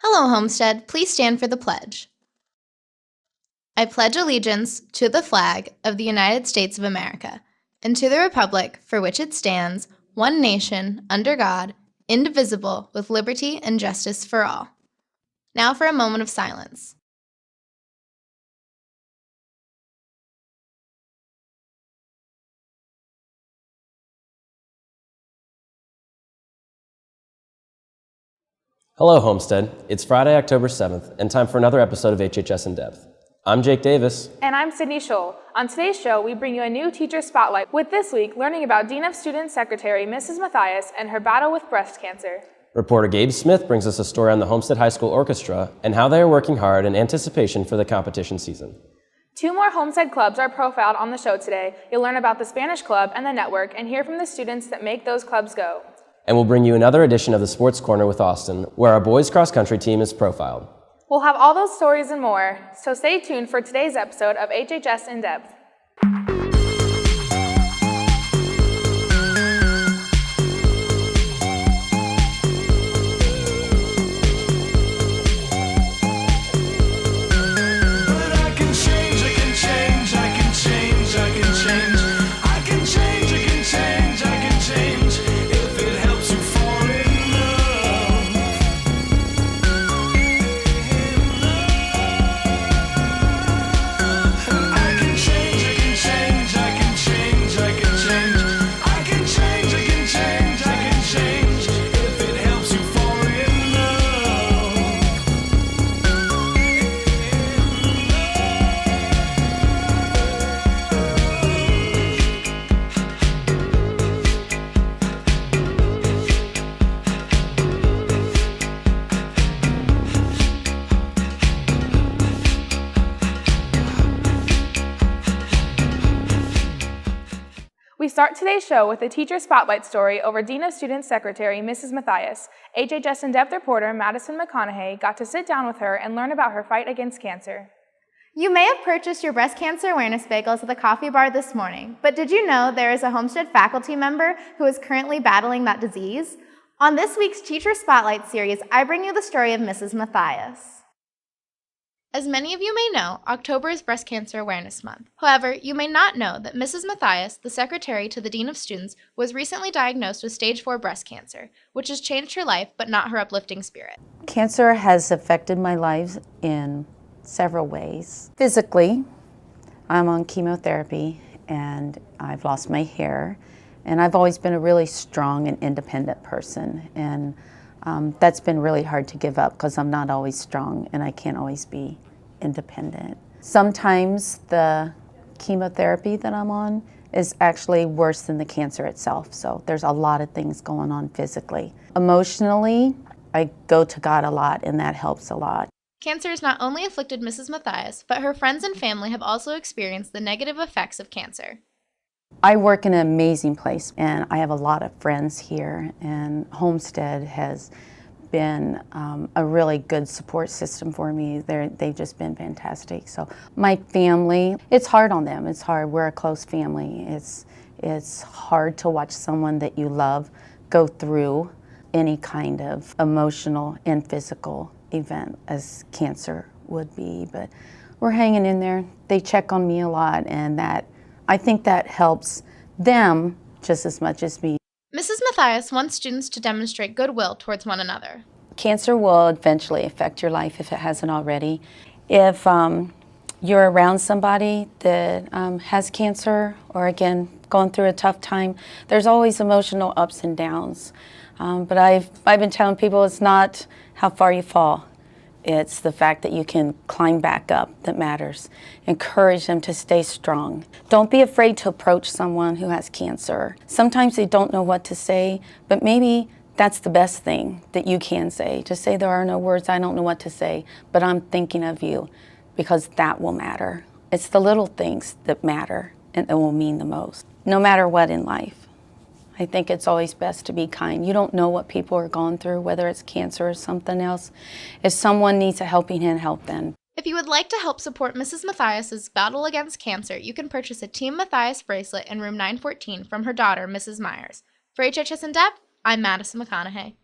Hello, Homestead. Please stand for the pledge. I pledge allegiance to the flag of the United States of America and to the republic for which it stands, one nation, under God, indivisible, with liberty and justice for all. Now for a moment of silence. Hello, Homestead. It's Friday, October 7th, and time for another episode of HHS In Depth. I'm Jake Davis. And I'm Sydney Scholl. On today's show, we bring you a new teacher spotlight, with this week learning about Dean of Student Secretary Mrs. Matheis and her battle with breast cancer. Reporter Gabe Smith brings us a story on the Homestead High School Orchestra and how they are working hard in anticipation for the competition season. 2 more Homestead clubs are profiled on the show today. You'll learn about the Spanish Club and the network and hear from the students that make those clubs go. And we'll bring you another edition of the Sports Corner with Austin, where our boys cross-country team is profiled. We'll have all those stories and more, so stay tuned for today's episode of HHS In Depth. We start today's show with a teacher spotlight story over Dean of Student Secretary Mrs. Matheis. HHS In Depth reporter Madison McConaughey got to sit down with her and learn about her fight against cancer. You may have purchased your breast cancer awareness bagels at the coffee bar this morning, but did you know there is a Homestead faculty member who is currently battling that disease? On this week's Teacher Spotlight series, I bring you the story of Mrs. Matheis. As many of you may know, October is Breast Cancer Awareness Month. However, you may not know that Mrs. Matheis, the secretary to the Dean of Students, was recently diagnosed with stage 4 breast cancer, which has changed her life but not her uplifting spirit. Cancer has affected my life in several ways. Physically, I'm on chemotherapy and I've lost my hair, and I've always been a really strong and independent person, and that's been really hard to give up because I'm not always strong and I can't always be independent. Sometimes the chemotherapy that I'm on is actually worse than the cancer itself, so there's a lot of things going on physically. Emotionally, I go to God a lot, and that helps a lot. Cancer has not only afflicted Mrs. Matheis, but her friends and family have also experienced the negative effects of cancer. I work in an amazing place, and I have a lot of friends here, and Homestead has been a really good support system for me. They've just been fantastic. So my family, it's hard on them. It's hard. We're a close family. It's hard to watch someone that you love go through any kind of emotional and physical event as cancer would be, but we're hanging in there. They check on me a lot, and I think that helps them just as much as me. Mrs. Matheis wants students to demonstrate goodwill towards one another. Cancer will eventually affect your life if it hasn't already. If you're around somebody that has cancer, or again, going through a tough time, there's always emotional ups and downs. But I've been telling people it's not how far you fall. It's the fact that you can climb back up that matters. Encourage them to stay strong. Don't be afraid to approach someone who has cancer. Sometimes they don't know what to say, but maybe that's the best thing that you can say. Just say, there are no words, I don't know what to say, but I'm thinking of you, because that will matter. It's the little things that matter and that will mean the most, no matter what in life. I think it's always best to be kind. You don't know what people are going through, whether it's cancer or something else. If someone needs a helping hand, help them. If you would like to help support Mrs. Matheis' battle against cancer, you can purchase a Team Matheis bracelet in room 914 from her daughter, Mrs. Myers. For HHS In Depth, I'm Madison McConaughey.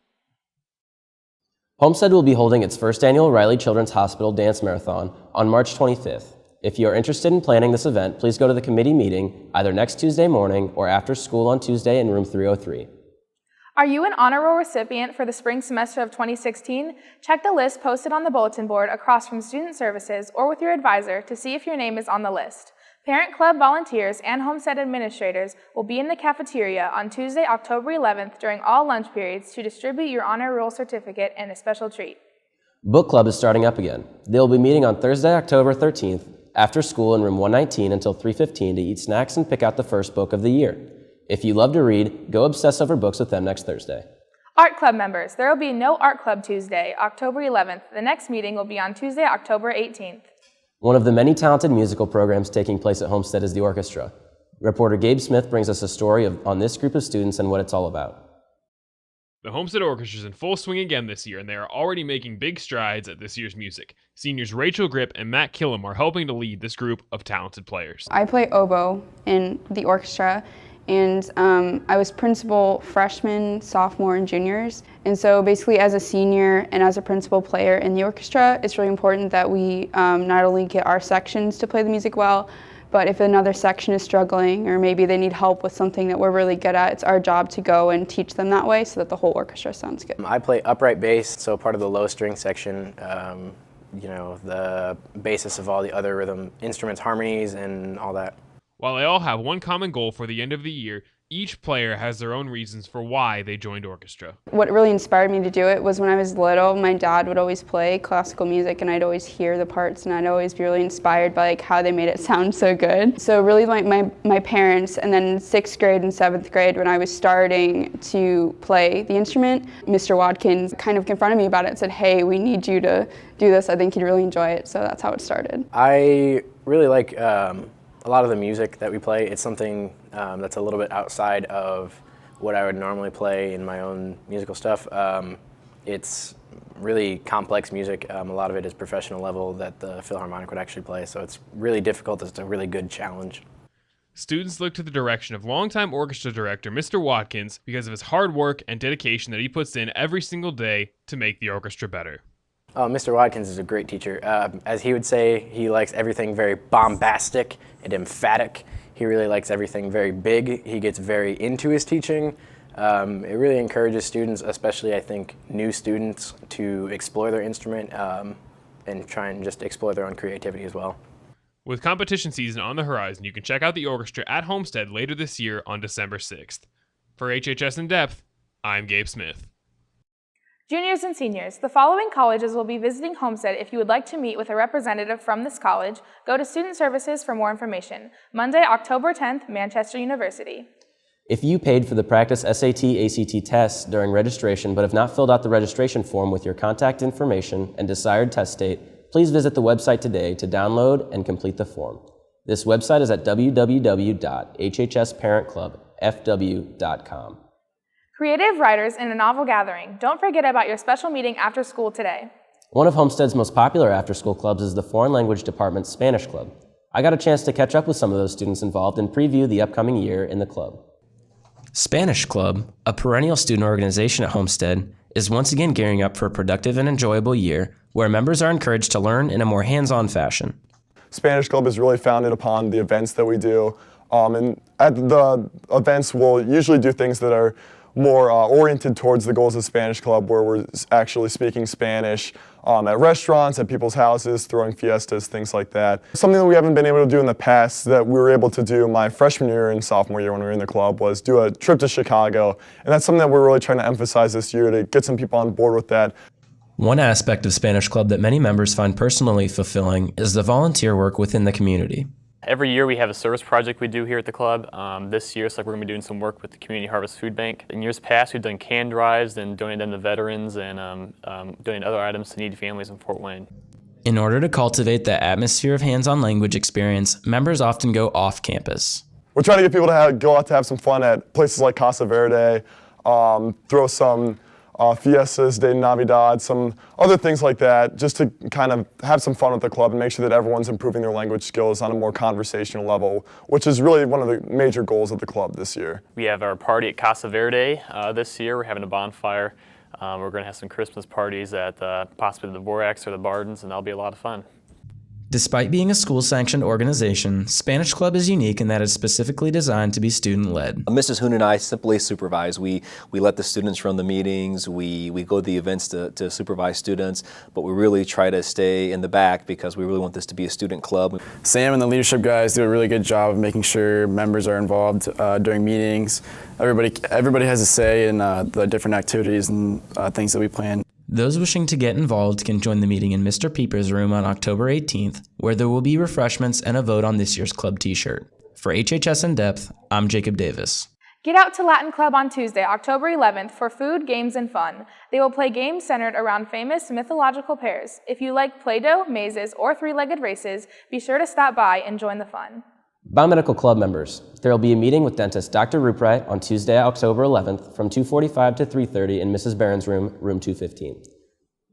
Homestead will be holding its first annual Riley Children's Hospital Dance Marathon on March 25th. If you are interested in planning this event, please go to the committee meeting either next Tuesday morning or after school on Tuesday in room 303. Are you an honor roll recipient for the spring semester of 2016? Check the list posted on the bulletin board across from Student Services or with your advisor to see if your name is on the list. Parent Club volunteers and Homestead administrators will be in the cafeteria on Tuesday, October 11th during all lunch periods to distribute your honor roll certificate and a special treat. Book Club is starting up again. They will be meeting on Thursday, October 13th after school in room 119 until 3:15 to eat snacks and pick out the first book of the year. If you love to read, go obsess over books with them next Thursday. Art Club members, there will be no Art Club Tuesday, October 11th. The next meeting will be on Tuesday, October 18th. One of the many talented musical programs taking place at Homestead is the Orchestra. Reporter Gabe Smith brings us a story on this group of students and what it's all about. The Homestead Orchestra is in full swing again this year, and they are already making big strides at this year's music. Seniors Rachel Grip and Matt Killam are helping to lead this group of talented players. I play oboe in the orchestra, and I was principal freshmen, sophomore, and juniors. And so basically as a senior and as a principal player in the orchestra, it's really important that we not only get our sections to play the music well, but if another section is struggling or maybe they need help with something that we're really good at, it's our job to go and teach them that way so that the whole orchestra sounds good. I play upright bass, so part of the low string section, you know, the basis of all the other rhythm instruments, harmonies, and all that. While they all have one common goal for the end of the year, each player has their own reasons for why they joined orchestra. What really inspired me to do it was when I was little, my dad would always play classical music and I'd always hear the parts and I'd always be really inspired by like how they made it sound so good. So really my parents, and then in 6th grade and 7th grade when I was starting to play the instrument, Mr. Watkins kind of confronted me about it and said, hey, we need you to do this. I think you'd really enjoy it. So that's how it started. I really like a lot of the music that we play. It's something that's a little bit outside of what I would normally play in my own musical stuff. It's really complex music. A lot of it is professional level that the Philharmonic would actually play, so it's really difficult. It's a really good challenge. Students look to the direction of longtime orchestra director Mr. Watkins because of his hard work and dedication that he puts in every single day to make the orchestra better. Mr. Watkins is a great teacher. As he would say, he likes everything very bombastic and emphatic. He really likes everything very big. He gets very into his teaching. It really encourages students, especially I think new students, to explore their instrument and try and just explore their own creativity as well. With competition season on the horizon, you can check out the orchestra at Homestead later this year on December 6th. For HHS In Depth, I'm Gabe Smith. Juniors and seniors, the following colleges will be visiting Homestead. If you would like to meet with a representative from this college, go to Student Services for more information. Monday, October 10th, Manchester University. If you paid for the practice SAT/ACT tests during registration but have not filled out the registration form with your contact information and desired test date, please visit the website today to download and complete the form. This website is at www.hhsparentclubfw.com. Creative writers in a novel gathering. Don't forget about your special meeting after school today. One of Homestead's most popular after-school clubs is the Foreign Language Department's Spanish Club. I got a chance to catch up with some of those students involved and preview the upcoming year in the club. Spanish Club, a perennial student organization at Homestead, is once again gearing up for a productive and enjoyable year where members are encouraged to learn in a more hands-on fashion. Spanish Club is really founded upon the events that we do. And at the events, we'll usually do things that are more oriented towards the goals of Spanish Club, where we're actually speaking Spanish at restaurants, at people's houses, throwing fiestas, things like that. Something that we haven't been able to do in the past that we were able to do my freshman year and sophomore year when we were in the club was do a trip to Chicago. And that's something that we're really trying to emphasize this year to get some people on board with that. One aspect of Spanish Club that many members find personally fulfilling is the volunteer work within the community. Every year we have a service project we do here at the club. This year, we're going to be doing some work with the Community Harvest Food Bank. In years past, we've done can drives and donated them to veterans and donated other items to needy families in Fort Wayne. In order to cultivate that atmosphere of hands-on language experience, members often go off campus. We're trying to get people to go out to have some fun at places like Casa Verde, throw some fiestas de Navidad, some other things like that, just to kind of have some fun with the club and make sure that everyone's improving their language skills on a more conversational level, which is really one of the major goals of the club this year. We have our party at Casa Verde this year. We're having a bonfire We're going to have some Christmas parties at possibly the Borax or the Bardens, and that'll be a lot of fun. Despite being a school-sanctioned organization, Spanish Club is unique in that it's specifically designed to be student-led. Mrs. Hoon and I simply supervise. We let the students run the meetings, we go to the events to supervise students, but we really try to stay in the back because we really want this to be a student club. Sam and the leadership guys do a really good job of making sure members are involved during meetings. Everybody has a say in the different activities and things that we plan. Those wishing to get involved can join the meeting in Mr. Pieper's room on October 18th, where there will be refreshments and a vote on this year's club t-shirt. For HHS In Depth, I'm Jacob Davis. Get out to Latin Club on Tuesday, October 11th for food, games, and fun. They will play games centered around famous mythological pairs. If you like Play-Doh, mazes, or three-legged races, be sure to stop by and join the fun. Biomedical Club members, there will be a meeting with dentist Dr. Ruprecht on Tuesday, October 11th from 2:45 to 3:30 in Mrs. Barron's room, room 215.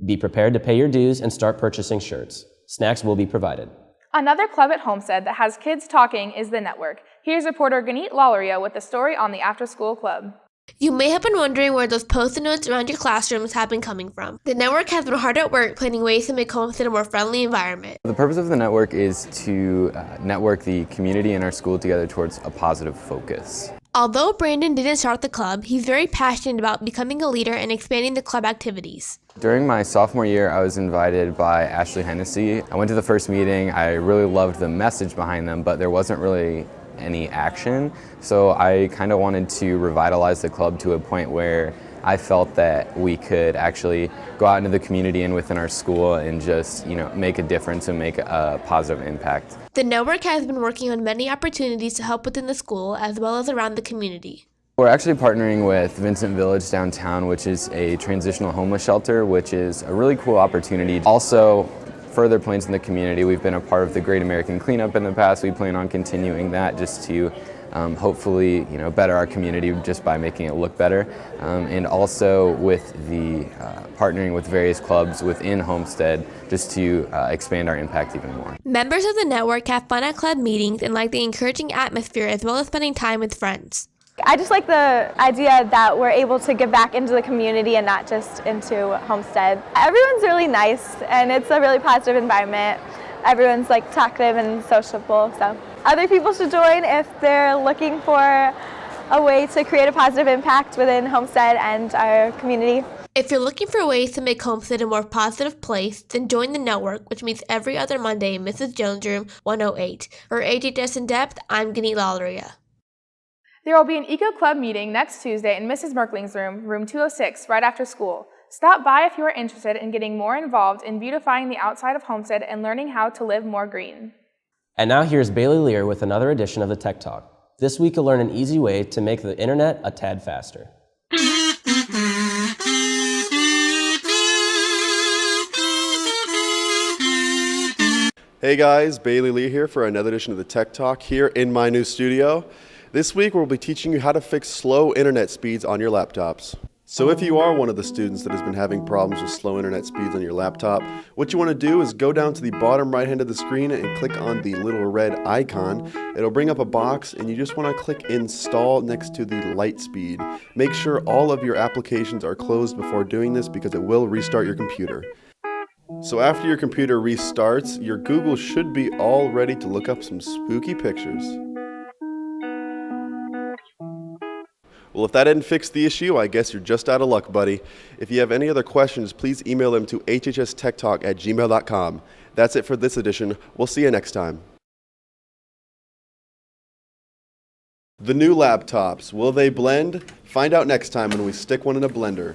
Be prepared to pay your dues and start purchasing shirts. Snacks will be provided. Another club at Homestead that has kids talking is The Network. Here's reporter Ganit Lalauria with the story on the after-school club. You may have been wondering where those post-it notes around your classrooms have been coming from. The network has been hard at work planning ways to make Homestead a more friendly environment. The purpose of the network is to network the community and our school together towards a positive focus. Although Brandon didn't start the club, he's very passionate about becoming a leader and expanding the club activities. During my sophomore year, I was invited by Ashley Hennessy. I went to the first meeting. I really loved the message behind them, but there wasn't really any action. So I kind of wanted to revitalize the club to a point where I felt that we could actually go out into the community and within our school and just, make a difference and make a positive impact. The network has been working on many opportunities to help within the school as well as around the community. We're actually partnering with Vincent Village downtown, which is a transitional homeless shelter, which is a really cool opportunity. Also, further plans in the community. We've been a part of the Great American Cleanup in the past. We plan on continuing that just to hopefully better our community just by making it look better. And also with the partnering with various clubs within Homestead just to expand our impact even more. Members of the network have fun at club meetings and like the encouraging atmosphere as well as spending time with friends. I just like the idea that we're able to give back into the community and not just into Homestead. Everyone's really nice and it's a really positive environment. Everyone's talkative and sociable, so other people should join if they're looking for a way to create a positive impact within Homestead and our community. If you're looking for ways to make Homestead a more positive place, then join the network, which meets every other Monday in Mrs. Jones' room 108. For HHS In Depth, I'm Ganit Lalauria. There will be an Eco Club meeting next Tuesday in Mrs. Merkling's room, room 206, right after school. Stop by if you are interested in getting more involved in beautifying the outside of Homestead and learning how to live more green. And now here's Bailey Lear with another edition of the Tech Talk. This week you'll learn an easy way to make the internet a tad faster. Hey guys, Bailey Lee here for another edition of the Tech Talk here in my new studio. This week we'll be teaching you how to fix slow internet speeds on your laptops. So if you are one of the students that has been having problems with slow internet speeds on your laptop, what you want to do is go down to the bottom right hand of the screen and click on the little red icon. It'll bring up a box and you just want to click install next to the light speed. Make sure all of your applications are closed before doing this because it will restart your computer. So after your computer restarts, your Google should be all ready to look up some spooky pictures. Well, if that didn't fix the issue, I guess you're just out of luck, buddy. If you have any other questions, please email them to hhstechtalk@gmail.com. That's it for this edition. We'll see you next time. The new laptops, will they blend? Find out next time when we stick one in a blender.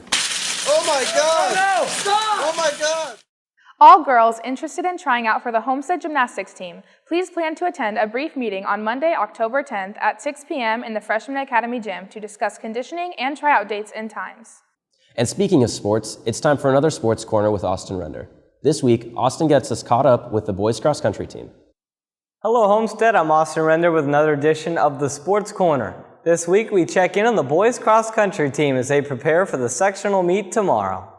Oh my God! Oh no! Stop! Oh my God! All girls interested in trying out for the Homestead gymnastics team, please plan to attend a brief meeting on Monday, October 10th at 6 p.m. in the Freshman Academy gym to discuss conditioning and tryout dates and times. And speaking of sports, it's time for another Sports Corner with Austin Render. This week, Austin gets us caught up with the boys cross country team. Hello Homestead, I'm Austin Render with another edition of the Sports Corner. This week we check in on the boys cross country team as they prepare for the sectional meet tomorrow.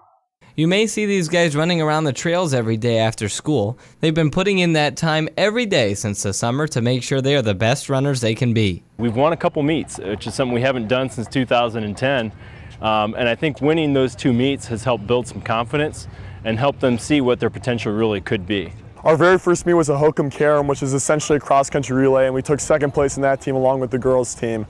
You may see these guys running around the trails every day after school. They've been putting in that time every day since the summer to make sure they are the best runners they can be. We've won a couple meets, which is something we haven't done since 2010. And I think winning those 2 meets has helped build some confidence and help them see what their potential really could be. Our very first meet was a Hokum Carom, which is essentially a cross-country relay, and we took second place in that team along with the girls' team.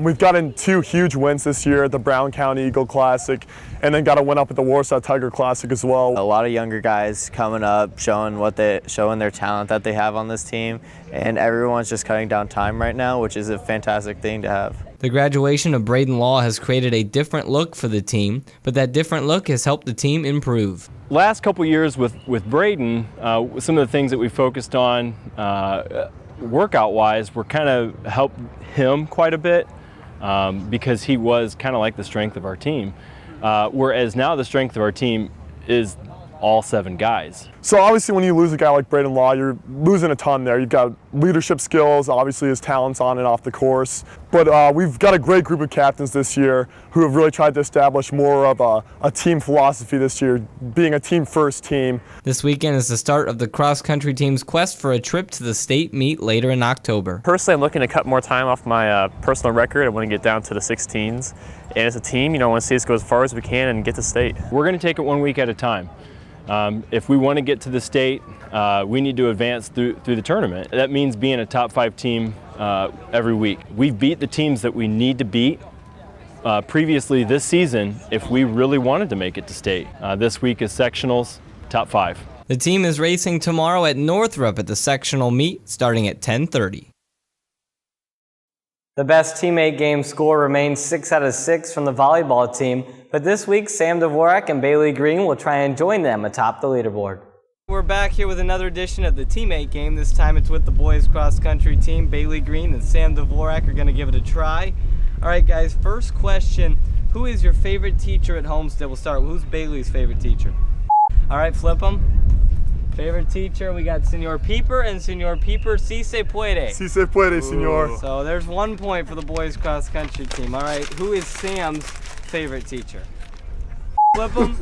We've gotten 2 huge wins this year at the Brown County Eagle Classic, and then got a win up at the Warsaw Tiger Classic as well. A lot of younger guys coming up, showing their talent that they have on this team, and everyone's just cutting down time right now, which is a fantastic thing to have. The graduation of Braden Law has created a different look for the team, but that different look has helped the team improve. Last couple years with Braden, some of the things that we focused on workout-wise were kind of helped him quite a bit because he was kind of like the strength of our team. Whereas now the strength of our team is all 7 guys. So obviously when you lose a guy like Braden Law, you're losing a ton there. You've got leadership skills, obviously his talents on and off the course. But we've got a great group of captains this year who have really tried to establish more of a team philosophy this year, being a team-first team. This weekend is the start of the cross-country team's quest for a trip to the state meet later in October. Personally, I'm looking to cut more time off my personal record. I want to get down to the 16s. And as a team, I want to see us go as far as we can and get to state. We're going to take it 1 week at a time. If we want to get to the state, we need to advance through the tournament. That means being a top 5 team every week. We've beat the teams that we need to beat previously this season if we really wanted to make it to state. This week is sectionals, top 5. The team is racing tomorrow at Northrop at the sectional meet starting at 10:30. The best teammate game score remains 6 out of 6 from the volleyball team, but this week Sam Dvorak and Bailey Green will try and join them atop the leaderboard. We're back here with another edition of the teammate game. This time it's with the boys cross country team. Bailey Green and Sam Dvorak are going to give it a try. All right guys, first question, who is your favorite teacher at Homestead? We'll start, who's Bailey's favorite teacher? All right, flip them. Favorite teacher, we got Senor Peeper and Senor Peeper, si se puede. Si se puede, senor. So there's 1 point for the boys cross country team. All right, who is Sam's favorite teacher? Flip them,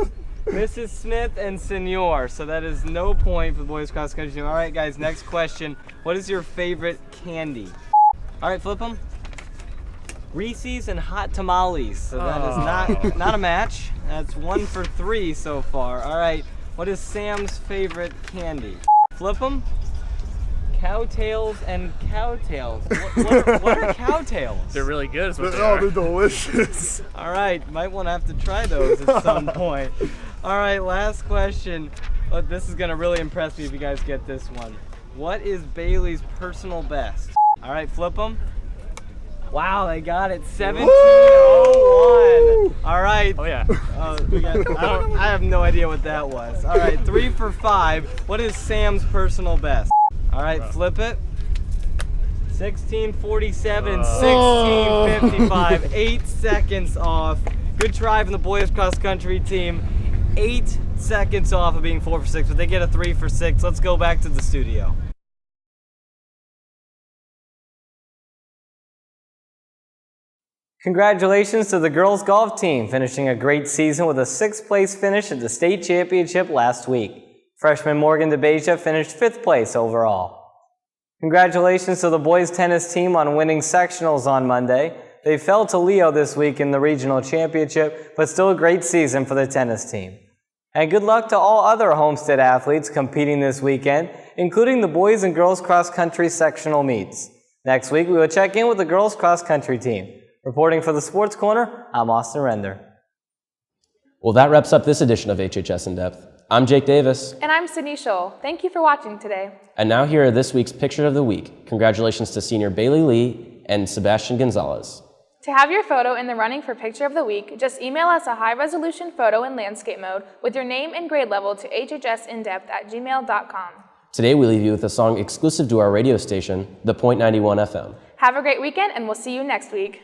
Mrs. Smith and Senor. So that is no point for the boys cross country team. All right, guys, next question. What is your favorite candy? All right, flip them. Reese's and hot tamales. So that is not a match. That's 1 for 3 so far. All right. What is Sam's favorite candy? Flip them. Cowtails and cowtails. What are cowtails? They're really good is what they Oh, are. they're delicious. All right, might want to have to try those at some point. All right, last question. Oh, this is going to really impress me if you guys get this one. What is Bailey's personal best? All right, flip them. Wow, they got it. 17:01. All right. Oh yeah. I have no idea what that was. All right, 3 for 5. What is Sam's personal best? All right, flip it. 16:47, 16:55, 8 seconds off. Good try from the boys cross country team. 8 seconds off of being 4 for 6, but they get a 3 for 6. Let's go back to the studio. Congratulations to the girls golf team, finishing a great season with a 6th place finish at the state championship last week. Freshman Morgan DeBeja finished 5th place overall. Congratulations to the boys tennis team on winning sectionals on Monday. They fell to Leo this week in the regional championship, but still a great season for the tennis team. And good luck to all other Homestead athletes competing this weekend, including the boys and girls cross country sectional meets. Next week, we will check in with the girls cross country team. Reporting for the Sports Corner, I'm Austin Render. Well, that wraps up this edition of HHS In Depth. I'm Jake Davis. And I'm Sydney Scholl. Thank you for watching today. And now here are this week's Picture of the Week. Congratulations to senior Bailey Lee and Sebastian Gonzalez. To have your photo in the running for Picture of the Week, just email us a high-resolution photo in landscape mode with your name and grade level to hhsindepth@gmail.com. Today we leave you with a song exclusive to our radio station, the Point 91 FM. Have a great weekend, and we'll see you next week.